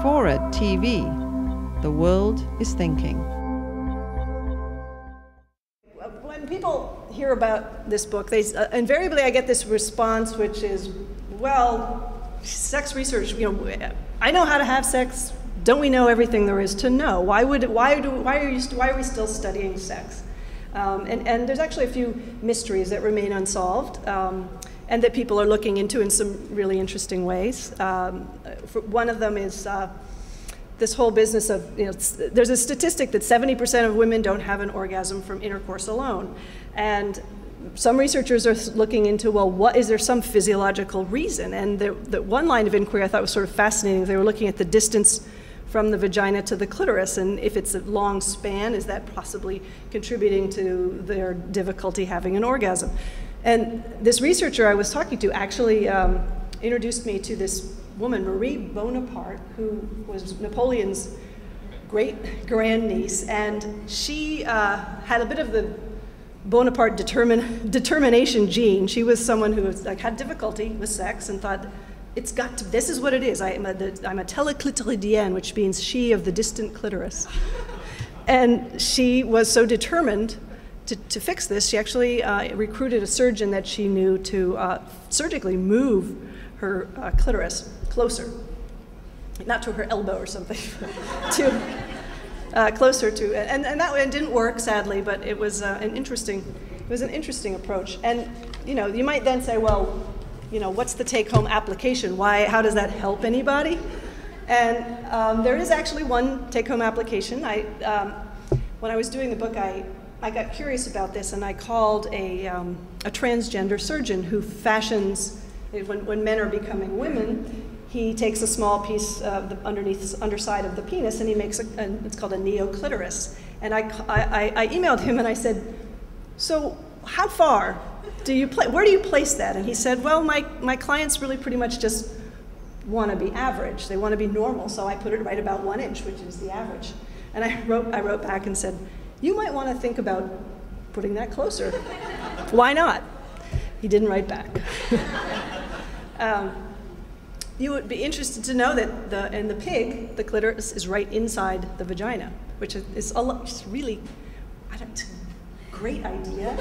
FORA.tv. The world is thinking. When people hear about this book, they invariably I get this response, which is, well, sex research, I know how to have sex. Don't we know everything there is to know? Why are we still studying sex? And there's actually a few mysteries that remain unsolved, and that people are looking into in some really interesting ways. One of them is this whole business of, there's a statistic that 70% of women don't have an orgasm from intercourse alone. And some researchers are looking into, well, is there some physiological reason? And the one line of inquiry I thought was sort of fascinating. They were looking at the distance from the vagina to the clitoris, and if it's a long span, is that possibly contributing to their difficulty having an orgasm? And this researcher I was talking to actually introduced me to this woman, Marie Bonaparte, who was Napoleon's great grandniece, and she had a bit of the Bonaparte determination gene. She was someone who was, had difficulty with sex and thought, this is what it is. I'm a teleclitoridienne, which means she of the distant clitoris. And she was so determined to fix this, she actually recruited a surgeon that she knew to surgically move her clitoris closer, not to her elbow or something, closer to, and that didn't work, sadly, but it was an interesting approach. And you might then say, well, what's the take-home application? How does that help anybody? And there is actually one take-home application. When I was doing the book, I got curious about this, and I called a transgender surgeon who fashions, when men are becoming women, he takes a small piece of the underside of the penis, and he makes it's called a neoclitoris. And I emailed him and I said, so how far where do you place that? And he said, well, my clients really pretty much just want to be average. They want to be normal, so I put it right about 1 inch, which is the average. And I wrote back and said, you might want to think about putting that closer. Why not? He didn't write back. You would be interested to know that in the pig, the clitoris is right inside the vagina, which is just really, a great idea.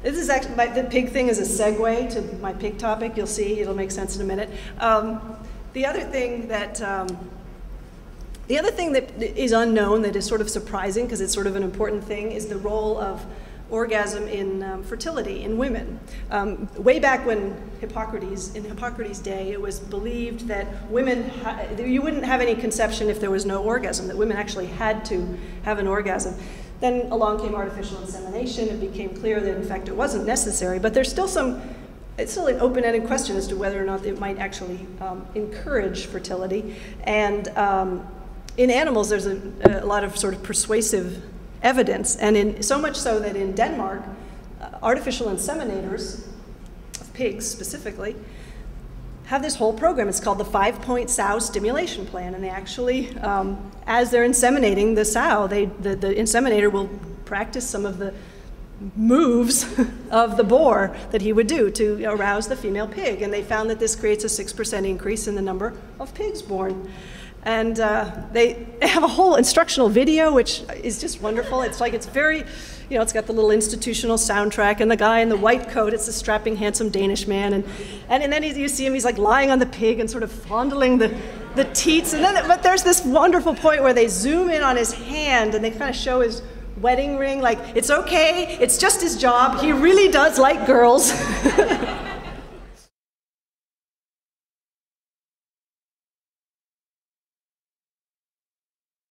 This is actually, the pig thing is a segue to my pig topic. You'll see, it'll make sense in a minute. The other thing that is unknown, that is sort of surprising because it's sort of an important thing, is the role of orgasm in fertility in women. Way back when in Hippocrates' day, it was believed that you wouldn't have any conception if there was no orgasm, that women actually had to have an orgasm. Then along came artificial insemination. It became clear that in fact it wasn't necessary, but there's still it's still an open-ended question as to whether or not it might actually encourage fertility. And in animals, there's a lot of sort of persuasive evidence, and so much so that in Denmark, artificial inseminators, of pigs specifically, have this whole program. It's called the 5-point sow stimulation plan, and they actually, as they're inseminating the sow, the inseminator will practice some of the moves of the boar that he would do to arouse the female pig, and they found that this creates a 6% increase in the number of pigs born. And they have a whole instructional video, which is just wonderful. It's very, it's got the little institutional soundtrack, and the guy in the white coat, it's a strapping, handsome Danish man, and then you see him, he's like lying on the pig and sort of fondling the teats, but there's this wonderful point where they zoom in on his hand, and they kind of show his wedding ring, like, it's okay, it's just his job, he really does like girls.